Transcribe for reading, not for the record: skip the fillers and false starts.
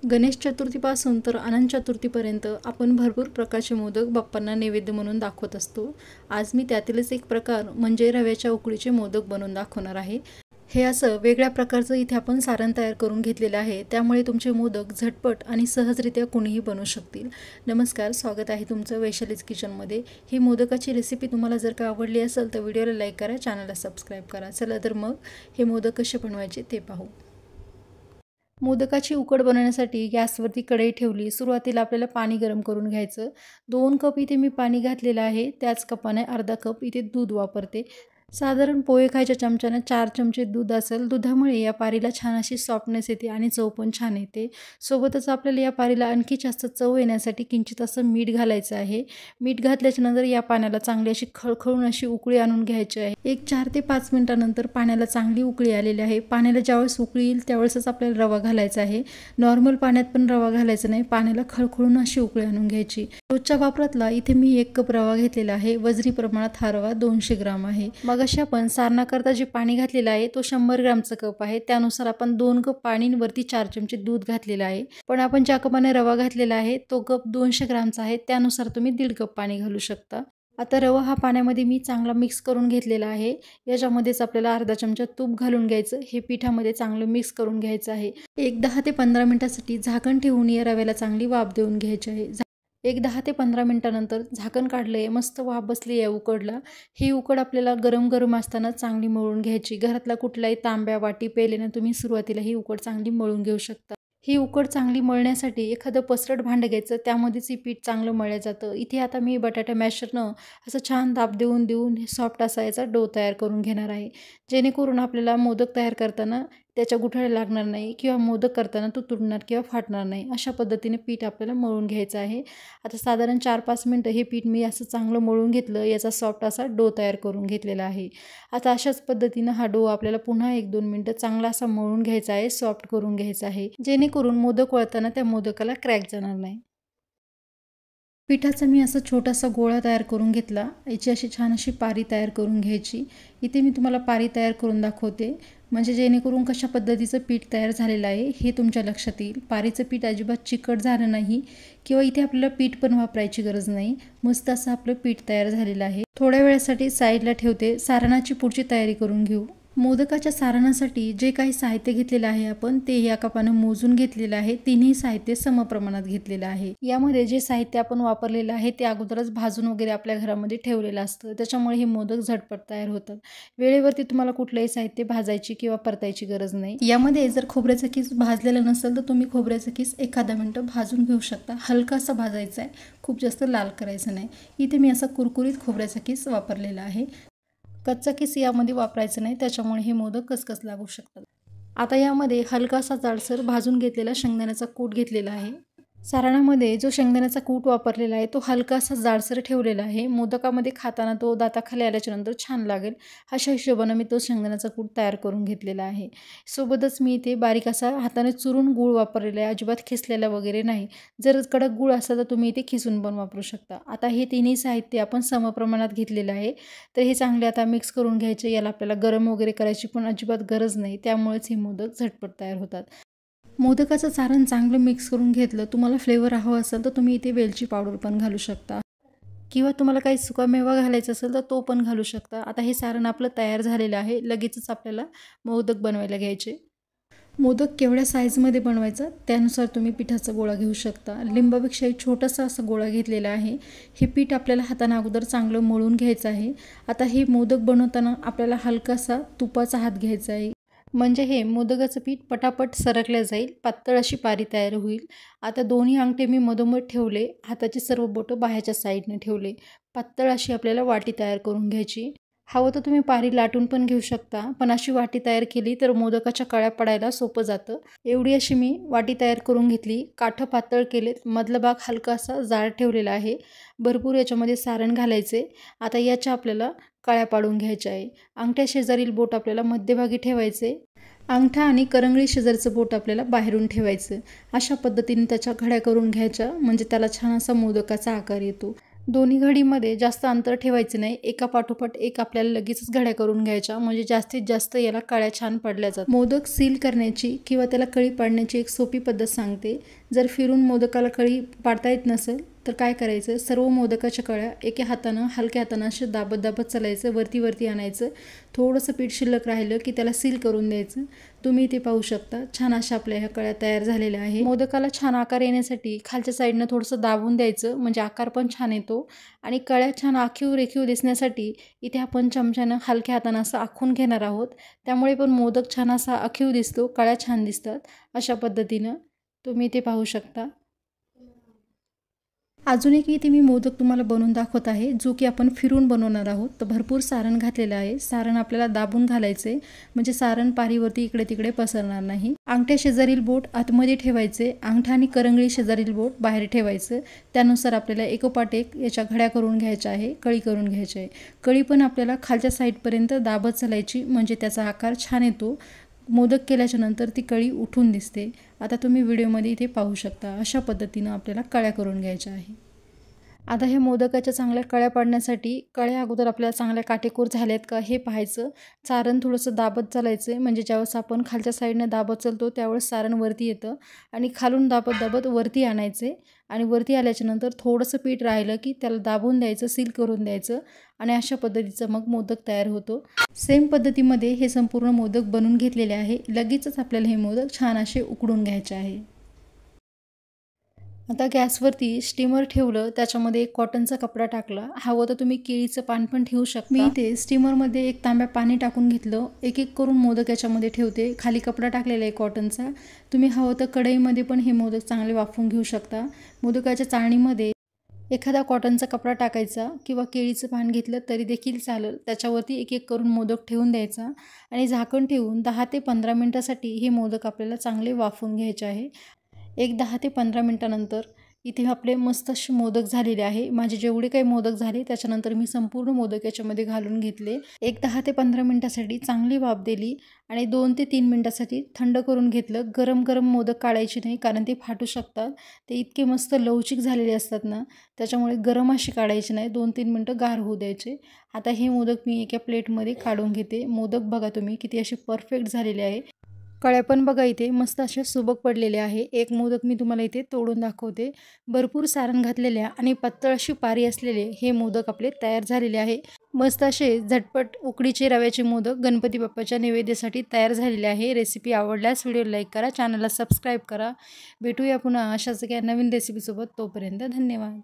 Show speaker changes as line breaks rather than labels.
गणेश चतुर्थीपासून तर अनंत चतुर्थीपर्यंत आपण भरपूर प्रकारचे मोदक बाप्पांना नैवेद्य म्हणून दाखवत असतो। आज मी त्यातीलच एक प्रकार म्हणजे रव्याच्या उकडीचे मोदक बनवून दाखवणार आहे। हे असं वेगळ्या प्रकारचं इथे आपण सारण तयार करून घेतलेलं आहे, त्यामुळे तुमचे मोदक झटपट आणि सहजरित्या कोणीही बनवू शकतील। नमस्कार, स्वागत आहे तुमचं वैशालीज किचनमध्ये। ही मोदकाची रेसिपी तुम्हाला जर का आवडली असेल तर व्हिडिओला लाईक करा, चॅनलला सबस्क्राईब करा। चला तर मग हे मोदक कसे बनवायचे ते पाहू। मोदकाची उकड बनवण्यासाठी गॅसवरती कढई ठेवली। सुरुवातीला आपल्याला पाणी गरम करून घ्यायचं। 2 कप इथे मी पाणी घातलेलं आहे, त्याच कपाने अर्धा कप इथे दूध वापरते। साधारण पोहे खायच्या चमच्याने 4 चमचे दूध असेल। दुधामुळे या पारीला छान अशी सॉफ्टनेस येते आणि चव पण छान येते। सोबतच आपल्याला या पारीला आणखी जास्त चव येण्यासाठी किंचित असं मीठ घालायचं आहे। मीठ घातल्याच्या नंतर या पाण्याला चांगली अशी खळखळून अशी उकळी आणून घ्यायची आहे। एक 4 ते 5 मिनिटांनंतर पाण्याला चांगली उकळी आलेली आहे। पाण्याला ज्यावेळेस उकळी येईल त्यावेळेसच आपल्याला रवा घालायचा आहे। नॉर्मल पाण्यात पण रवा घालायचा नाही, पाण्याला खळखळून अशी उकळी आणून घ्यायची। रोजच्या वापरातला इथे मी 1 कप रवा घेतलेला आहे। वजरी प्रमाणात हा रवा 200 ग्राम आहे। मगाशी आपण सारणाकरता जे पाणी घातलेलं आहे तो 100 ग्रामचा कप आहे, त्यानुसार आपण 2 कप पाणी वरती 4 चमचे दूध घातलेलं आहे। पण आपण ज्या कपाने रवा घातलेला आहे तो कप 200 ग्रामचा आहे, त्यानुसार तुम्ही 1.5 कप पाणी घालू शकता। आता रवा हा पाण्यामध्ये मी चांगला मिक्स करून घेतलेला आहे। याच्यामध्येच आपल्याला अर्धा चमचा तूप घालून घ्यायचं। हे पिठामध्ये चांगलं मिक्स करून घ्यायचं आहे। एक 10 ते 15 मिनिटांसाठी झाकण ठेवून या रव्याला चांगली वाफ देऊन घ्यायची आहे। एक 10 ते 15 मिनिटांनंतर झाकण काढलंय, मस्त वाफ बसली आहे उकडला। ही उकड आपल्याला गरम गरम असताना चांगली मळून घ्यायची। घरातला कुठलाही तांब्या वाटी पेल्याने तुम्ही सुरुवातीला ही उकड चांगली मळून घेऊ शकता। ही उकड चांगली मळण्यासाठी एखादं पसरट भांडं घ्यायचं, त्यामध्येच ही पीठ चांगलं मळलं जातं। इथे आता मी बटाटा मॅशरनं असं छान दाब देऊन देऊन सॉफ्ट असा याचा डो तयार करून घेणार आहे, जेणेकरून आपल्याला मोदक तयार करताना त्याच्या गुठळ्या लागणार नाही किंवा मोदक करताना तो तुटणार किंवा फाटणार नाही। अशा पद्धतीने पीठ आपल्याला मळून घ्यायचं आहे। आता साधारण 4-5 मिनिटं हे पीठ मी असं चांगलं मळून घेतलं, याचा सॉफ्ट असा डो तयार करून घेतलेला आहे। आता अशाच पद्धतीनं हा डो आपल्याला पुन्हा 1-2 मिनिटं चांगला असा मळून घ्यायचा आहे, सॉफ्ट करून घ्यायचा आहे, जेणेकरून मोदक वळताना त्या मोदकाला क्रॅक जाणार नाही। पिठाचा मी असा छोटासा गोळा तयार करून घेतला। याची अशी छान अशी पारी तयार करून घ्यायची। इथे मी तुम्हाला पारी तयार करून दाखवते, म्हणजे जेणेकरून कशा पद्धतीचं पीठ तयार झालेलं आहे हे तुमच्या लक्षात येईल। पारीचं पीठ अजिबात चिकट झालं नाही किंवा इथे आपल्याला पीठ पण वापरायची गरज नाही। मस्त असं आपलं पीठ तयार झालेलं आहे। थोड्या वेळासाठी साईडला ठेवते, सारणाची पुढची तयारी करून घेऊ। मोदकाच्या सारणासाठी जे काही साहित्य घेतलेलं आहे आपण ते या कपाने मोजून घेतलेलं आहे। तिन्ही साहित्य समप्रमाणात घेतलेलं आहे। यामध्ये जे साहित्य आपण वापरलेलं आहे ते अगोदरच भाजून वगैरे आपल्या घरामध्ये ठेवलेलं असतं, त्याच्यामुळे हे मोदक झटपट तयार होतात। वेळेवरती तुम्हाला कुठलंही साहित्य भाजायची किंवा परतायची गरज नाही। यामध्ये जर खोबऱ्याचा किस भाजलेला नसेल तर तुम्ही खोबऱ्याचा किस एखादा मिनिट भाजून घेऊ शकता। हलका असा भाजायचा आहे, खूप जास्त लाल करायचं नाही। इथे मी असा कुरकुरीत खोबऱ्याचा किस वापरलेला आहे। कच्चा किस यामध्ये वापरायचं नाही, त्याच्यामुळे हे मोदक कसकस लागू शकतात। आता यामध्ये हलकासा जाडसर भाजून घेतलेला शेंगदाण्याचा कूट घेतलेला आहे। सारणामध्ये जो शेंगदाण्याचा कूट वापरलेला आहे तो हलकासा जाडसर ठेवलेला आहे। मोदकामध्ये खाताना तो दाताखाली आल्याच्या नंतर छान लागेल, अशा हिशोबाने मी तो शेंगदाण्याचा कूट तयार करून घेतलेला आहे। सोबतच मी इथे बारीक असा हाताने चुरून गूळ वापरलेला आहे, अजिबात खिसलेला वगैरे नाही। जर कडक गूळ असेल तर तुम्ही इथे खिसून पण वापरू शकता। आता हे तिन्ही साहित्य आपण समप्रमाणात घेतलेलं आहे, तर हे चांगले आता मिक्स करून घ्यायचे। याला आपल्याला गरम वगैरे करायची पण अजिबात गरज नाही, त्यामुळेच हे मोदक झटपट तयार होतात। मोदकाचं सारण चांगलं मिक्स करून घेतलं। तुम्हाला फ्लेवर हवा असेल तर तुम्ही इथे वेलची पावडर पण घालू शकता किंवा तुम्हाला काही सुकामेवा घालायचा असेल तर तो पण घालू शकता। आता हे सारण आपलं तयार झालेलं आहे, लगेचच आपल्याला मोदक बनवायला घ्यायचे। मोदक केवढ्या साईजमध्ये बनवायचं त्यानुसार तुम्ही पिठाचा गोळा घेऊ शकता। लिंबापेक्षाही छोटासा असा गोळा घेतलेला आहे। हे पीठ आपल्याला हाताने अगोदर चांगलं मळून घ्यायचं आहे। आता हे मोदक बनवताना आपल्याला हलकासा तुपाचा हात घ्यायचा आहे, म्हणजे हे मोदकाचं पीठ पटापट सरकलं जाईल, पातळ अशी पारी तयार होईल। आता दोन्ही अंगठे मी मधोमध ठेवले, हाताची सर्व बोटं बाहेरच्या साईडने ठेवले। पातळ अशी आपल्याला वाटी तयार करून घ्यायची। हवं तर तुम्ही पारी लाटून पण घेऊ शकता, पण अशी वाटी तयार केली तर मोदकाच्या कळ्या पडायला सोपं जातं। एवढी अशी मी वाटी तयार करून घेतली। काठं पातळ केलेत, मधला भाग हलका असा जाड ठेवलेला आहे। भरपूर याच्यामध्ये सारण घालायचे। आता याच्या आपल्याला कळ्या पाडून घ्यायच्या आहे। अंगठ्या शेजारील बोट आपल्याला मध्यभागी ठेवायचे, अंगठा आणि करंगळी शेजारचं बोट आपल्याला बाहेरून ठेवायचं। अशा पद्धतीने त्याच्या घड्या करून घ्यायच्या, म्हणजे त्याला छान असा मोदकाचा आकार येतो। दोन्ही घडीमध्ये जास्त अंतर ठेवायचं नाही, एका पाठोपाठ एक आपल्याला लगेचच घड्या करून घ्यायच्या, म्हणजे जास्तीत जास्त याला कळ्या छान पडल्या जातात। मोदक सील करण्याची किंवा त्याला कळी पाडण्याची एक सोपी पद्धत सांगते। जर फिरून मोदकाला कळी पाडता येत नसेल तर काय करायचं, सर्व मोदकाच्या कळ्या एका हातानं हलक्या हातानं असे दाबत दाबत चालायचं, वरती आणायचं। थोडंसं पीठ शिल्लक राहिलं की त्याला सील करून द्यायचं। तुम्ही इथे पाहू शकता छान अशा आपल्या ह्या कळ्या तयार झालेल्या आहे। मोदकाला छान आकार येण्यासाठी खालच्या साईडनं थोडंसं दाबून द्यायचं, म्हणजे आकार पण छान येतो। आणि कळ्या छान आखीव रेखीव दिसण्यासाठी इथे आपण चमच्यानं हलक्या हातानं असं आखून घेणार आहोत, त्यामुळे पण मोदक छान असा आखीव दिसतो, कळ्या छान दिसतात। अशा पद्धतीनं तुम्ही इथे पाहू शकता। अजून एक इथे मी मोदक तुम्हाला बनवून दाखवत आहे, जो की आपण फिरून बनवणार आहोत। तर भरपूर सारण घातलेलं आहे, सारण आपल्याला दाबून घालायचे, म्हणजे सारण पारीवरती इकडे तिकडे पसरणार नाही। अंगठ्या शेजारील बोट आतमध्ये ठेवायचे, अंगठा आणि करंगळी शेजारील बोट बाहेर ठेवायचं। त्यानुसार आपल्याला एकोपाठ एक याच्या घड्या करून घ्यायच्या आहे, कळी करून घ्यायची आहे। कळी पण आपल्याला खालच्या साईडपर्यंत दाबत चालायची, म्हणजे त्याचा आकार छान येतो। मोदक केल्याच्या नंतर ती कळी उठून दिसते। आता तुम्ही व्हिडिओमध्ये इथे पाहू शकता, अशा पद्धतीनं आपल्याला कळ्या करून घ्यायच्या आहे। आता हे मोदकाच्या चांगल्या कळ्या पाडण्यासाठी कळ्या अगोदर आपल्याला चांगल्या काटेकोर झाल्यात का हे पाहायचं। सारण थोडंसं दाबत चालायचं, म्हणजे ज्यावेळेस आपण खालच्या साईडनं दाबत चालतो त्यावेळेस सारण वरती येतं, आणि खालून दाबत दाबत वरती आणायचे। आणि वरती आल्याच्या नंतर थोडंसं पीठ राहिलं की त्याला दाबून द्यायचं, सील करून द्यायचं, आणि अशा पद्धतीचं मग मोदक तयार होतो। सेम पद्धतीमध्ये हे संपूर्ण मोदक बनवून घेतलेले आहे। लगेचच आपल्याला हे मोदक छान असे उकडून घ्यायचे आहे। आता गॅसवरती स्टीमर ठेवलं, त्याच्यामध्ये एक कॉटनचा कपडा टाकला, हवं तर तुम्ही केळीचं पान पण ठेवू शकता। मी इथे स्टीमरमध्ये एक तांब्या पाणी टाकून घेतलं, एक एक करून मोदक याच्यामध्ये ठेवते। खाली कपडा टाकलेला आहे कॉटनचा। तुम्ही हवं तर कढईमध्ये पण हे मोदक चांगले वाफवून घेऊ शकता। मोदकाच्या चाळणीमध्ये एखादा कॉटनचा कपडा टाकायचा किंवा केळीचं पान घेतलं तरी देखील चालेल, त्याच्यावरती एक एक करून मोदक ठेवून द्यायचा, आणि झाकण ठेवून 10 ते 15 मिनिटासाठी हे मोदक आपल्याला चांगले वाफवून घ्यायचे आहे। एक 10 ते 15 मिनिटानंतर इथे आपले मस्त असे मोदक झालेले आहे। माझे जेवढे काही मोदक झाले त्याच्यानंतर मी संपूर्ण मोदक याच्यामध्ये घालून घेतले। एक 10 ते 15 मिनिटासाठी चांगली वाफ दिली, आणि 2 ते 3 मिनिटासाठी थंड करून घेतलं। गरम गरम मोदक काढायचे नाही, कारण ते फाटू शकतात। ते इतके मस्त लवचिक झालेले असतात ना, त्याच्यामुळे गरम अशी काढायची नाही, 2-3 मिनिटं गार होऊ द्यायचे। आता हे मोदक मी एका प्लेटमध्ये काढून घेते। मोदक बघा तुम्ही किती असे परफेक्ट झालेले आहे। कळ्या पण बघा इथे मस्त असे सुबक पडलेले आहे। एक मोदक मी तुम्हाला इथे तोडून दाखवते। भरपूर सारण घातलेल्या आणि पातळ अशी पारी असलेले हे मोदक आपले तयार झालेले आहे। मस्त असे झटपट उकडीचे रव्याचे मोदक गणपती बाप्पाच्या नैवेद्यासाठी तयार झालेले आहे। रेसिपी आवडल्यास व्हिडिओ लाईक करा, चॅनलला सबस्क्राईब करा। भेटूया पुन्हा अशाच एका नवीन रेसिपीसोबत, तोपर्यंत धन्यवाद।